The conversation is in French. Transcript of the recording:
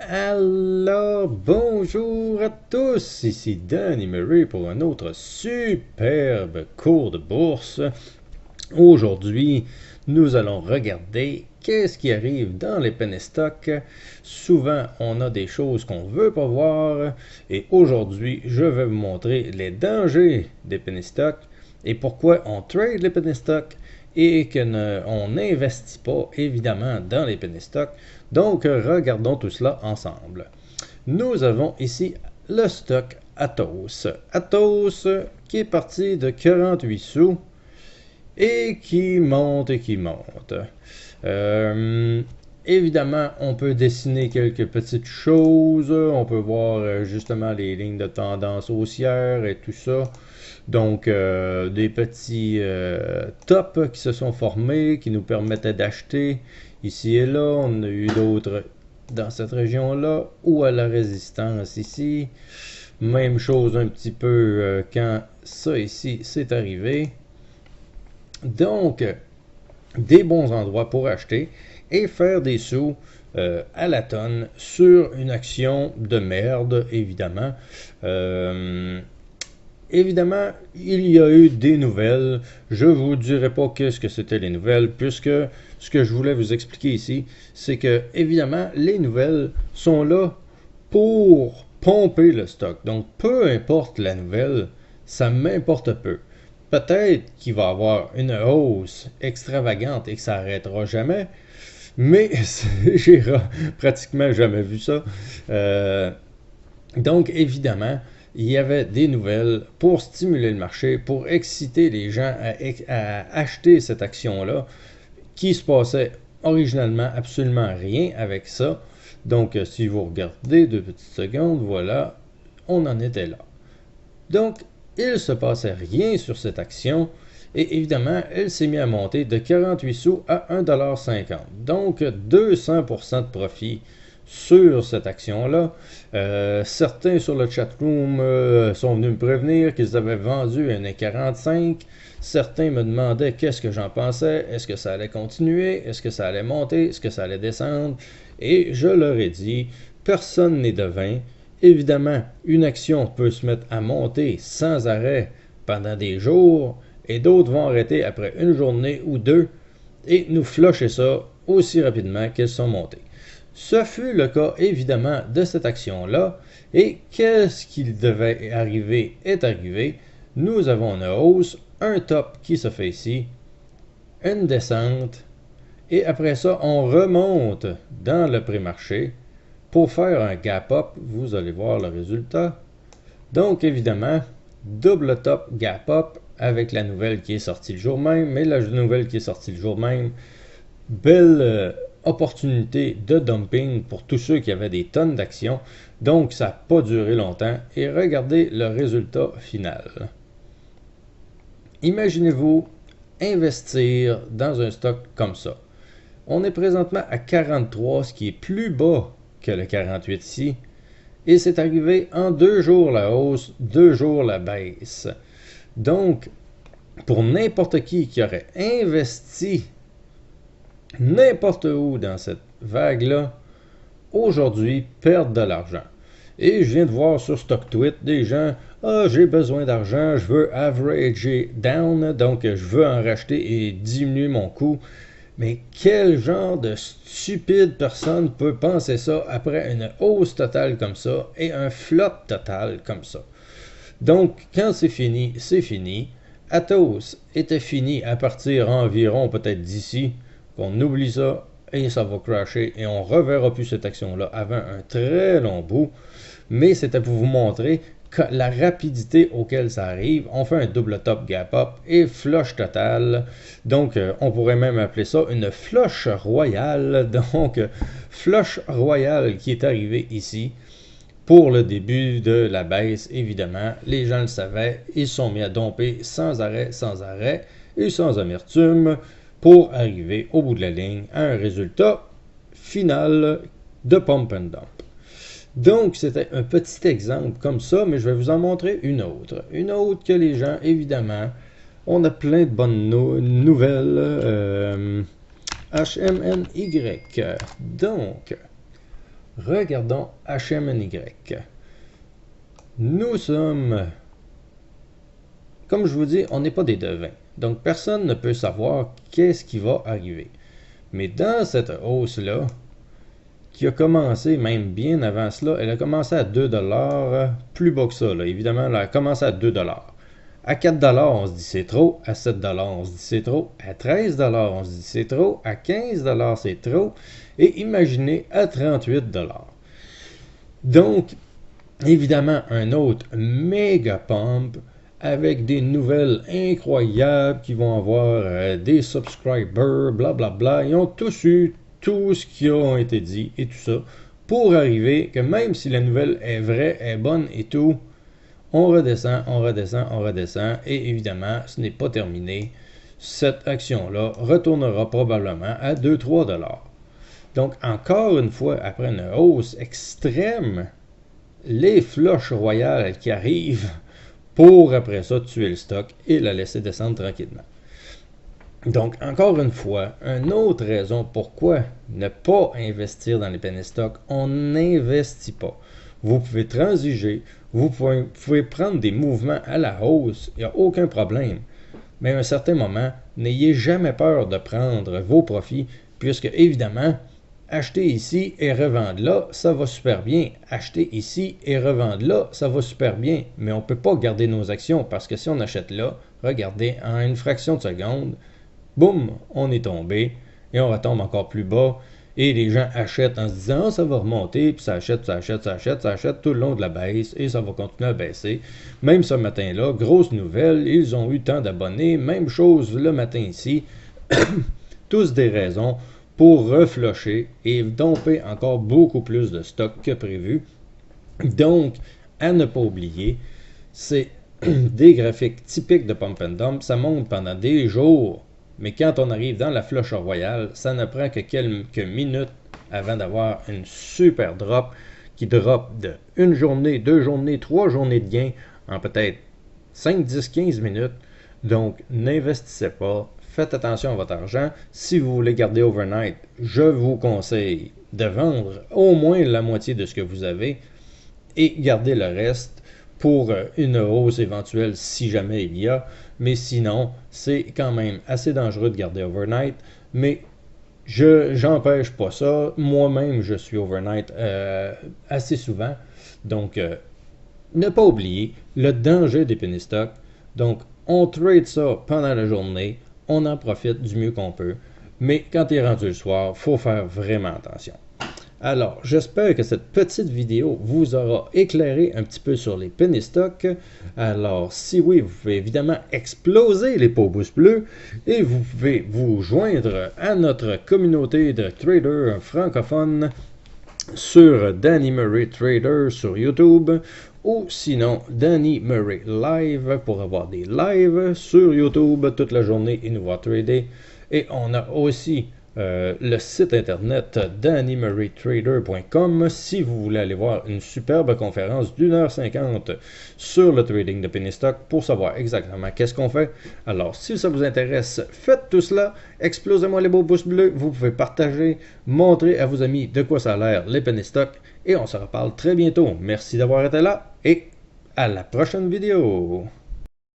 Alors, bonjour à tous, ici Danny Murray pour un autre superbe cours de bourse. Aujourd'hui, nous allons regarder qu'est-ce qui arrive dans les penny stocks. Souvent, on a des choses qu'on ne veut pas voir et aujourd'hui, je vais vous montrer les dangers des penny stocks et pourquoi on trade les penny stocks et qu'on n'investit pas évidemment dans les penny stocks. Donc, regardons tout cela ensemble. Nous avons ici le stock Atos. Atos qui est parti de 48 sous et qui monte et qui monte. Évidemment, on peut dessiner quelques petites choses. On peut voir justement les lignes de tendance haussière et tout ça. Donc, des petits tops qui se sont formés, qui nous permettaient d'acheter ici et là. On a eu d'autres dans cette région-là, ou à la résistance ici. Même chose un petit peu quand ça ici, c'est arrivé. Donc, des bons endroits pour acheter et faire des sous à la tonne sur une action de merde, évidemment. Évidemment, il y a eu des nouvelles. Je ne vous dirai pas qu'est-ce que c'était les nouvelles, puisque ce que je voulais vous expliquer ici, c'est que, évidemment, les nouvelles sont là pour pomper le stock. Donc, peu importe la nouvelle, ça m'importe peu. Peut-être qu'il va y avoir une hausse extravagante et que ça n'arrêtera jamais, mais j'ai pratiquement jamais vu ça. Donc, évidemment, il y avait des nouvelles pour stimuler le marché, pour exciter les gens à acheter cette action-là, qui se passait originalement absolument rien avec ça. Donc, si vous regardez 2 petites secondes, voilà, on en était là. Donc, il ne se passait rien sur cette action et évidemment, elle s'est mise à monter de 48 sous à 1,50$. Donc, 200% de profit sur cette action-là. Certains sur le chatroom sont venus me prévenir qu'ils avaient vendu à 1,45$. Certains me demandaient qu'est-ce que j'en pensais, est-ce que ça allait continuer, est-ce que ça allait monter, est-ce que ça allait descendre. Et je leur ai dit, personne n'est devin. Évidemment, une action peut se mettre à monter sans arrêt pendant des jours et d'autres vont arrêter après une journée ou deux et nous flusher ça aussi rapidement qu'elles sont montées. Ce fut le cas évidemment de cette action-là et qu'est-ce qu'il devait arriver est arrivé. Nous avons une hausse, un top qui se fait ici, une descente et après ça on remonte dans le pré-marché pour faire un gap up. Vous allez voir le résultat. Donc évidemment, double top gap up avec la nouvelle qui est sortie le jour même, mais la nouvelle qui est sortie le jour même, belle opportunité de dumping pour tous ceux qui avaient des tonnes d'actions. Donc ça n'a pas duré longtemps et regardez le résultat final. Imaginez-vous investir dans un stock comme ça. On est présentement à 43, ce qui est plus bas que le 48 ici. Et c'est arrivé en 2 jours la hausse, 2 jours la baisse. Donc, pour n'importe qui aurait investi n'importe où dans cette vague-là, aujourd'hui, perdre de l'argent. Et je viens de voir sur StockTwit des gens, j'ai besoin d'argent, je veux averager down, donc je veux en racheter et diminuer mon coût. Mais quel genre de stupide personne peut penser ça après une hausse totale comme ça et un flop total comme ça? Donc, quand c'est fini, c'est fini. Atos était fini à partir environ peut-être d'ici, qu'on oublie ça et ça va crasher et on ne reverra plus cette action-là avant un très long bout. Mais c'était pour vous montrer la rapidité auquel ça arrive. On fait un double top gap up et flush total. Donc, on pourrait même appeler ça une flush royale. Donc, flush royale qui est arrivé ici pour le début de la baisse, évidemment. Les gens le savaient. Ils sont mis à domper sans arrêt et sans amertume pour arriver au bout de la ligne à un résultat final de pump and dump. Donc, c'était un petit exemple comme ça, mais je vais vous en montrer une autre. Une autre que les gens, évidemment, on a plein de bonnes nouvelles. HMNY. Donc, Regardons HMNY. Nous sommes, comme je vous dis, on n'est pas des devins. Donc, personne ne peut savoir qu'est-ce qui va arriver. Mais dans cette hausse-là, qui a commencé même bien avant cela, elle a commencé à 2 $, plus bas que ça. Là. Évidemment, elle a commencé à 2 $. À 4 $, on se dit c'est trop. À 7 $, on se dit c'est trop. À 13 $, on se dit c'est trop. À 15 $, c'est trop. Et imaginez à 38 $. Donc, évidemment, un autre méga pump avec des nouvelles incroyables qui vont avoir des subscribers, blablabla. Bla, bla. Ils ont tous eu tout ce qui a été dit et tout ça pour arriver que même si la nouvelle est vraie, est bonne et tout, on redescend, on redescend, on redescend et évidemment, ce n'est pas terminé. Cette action-là retournera probablement à 2-3 $. Donc, encore une fois, après une hausse extrême, les flushs royales qui arrivent pour après ça tuer le stock et la laisser descendre tranquillement. Donc, encore une fois, une autre raison pourquoi ne pas investir dans les penny stocks, on n'investit pas. Vous pouvez transiger, vous pouvez prendre des mouvements à la hausse, il n'y a aucun problème. Mais à un certain moment, n'ayez jamais peur de prendre vos profits, puisque évidemment, acheter ici et revendre là, ça va super bien. Acheter ici et revendre là, ça va super bien. Mais on ne peut pas garder nos actions parce que si on achète là, regardez, en une fraction de seconde, boum, on est tombé et on retombe encore plus bas. Et les gens achètent en se disant, ah, ça va remonter, puis ça achète, ça achète, ça achète, ça achète tout le long de la baisse et ça va continuer à baisser. Même ce matin-là, grosse nouvelle, ils ont eu tant d'abonnés, même chose le matin ici. Tous des raisons pour reflusher et domper encore beaucoup plus de stock que prévu. Donc, à ne pas oublier, c'est des graphiques typiques de Pump and Dump, ça monte pendant des jours, mais quand on arrive dans la flush royale, ça ne prend que quelques minutes avant d'avoir une super drop qui drop de une journée, 2 journées, 3 journées de gain en peut-être 5, 10, 15 minutes. Donc, n'investissez pas. Faites attention à votre argent. Si vous voulez garder overnight, je vous conseille de vendre au moins la moitié de ce que vous avez et garder le reste pour une hausse éventuelle si jamais il y a. Mais sinon, c'est quand même assez dangereux de garder overnight. Mais j'empêche pas ça. Moi-même, je suis overnight assez souvent. Donc, ne pas oublier le danger des penny stocks. Donc, on trade ça pendant la journée. On en profite du mieux qu'on peut. Mais quand il est rendu le soir, il faut faire vraiment attention. Alors, j'espère que cette petite vidéo vous aura éclairé un petit peu sur les penny stocks. Alors, si oui, vous pouvez évidemment exploser les pouces bleus et vous pouvez vous joindre à notre communauté de traders francophones sur Danny Murray Trader sur YouTube ou sinon Danny Murray Live pour avoir des lives sur YouTube toute la journée et nous voir trader. Et on a aussi le site internet dannymurraytrader.com si vous voulez aller voir une superbe conférence d'1h50 sur le trading de penny stock pour savoir exactement qu'est-ce qu'on fait. Alors, si ça vous intéresse, faites tout cela, explosez-moi les beaux pouces bleus, vous pouvez partager, montrer à vos amis de quoi ça a l'air les penny stock et on se reparle très bientôt. Merci d'avoir été là et à la prochaine vidéo.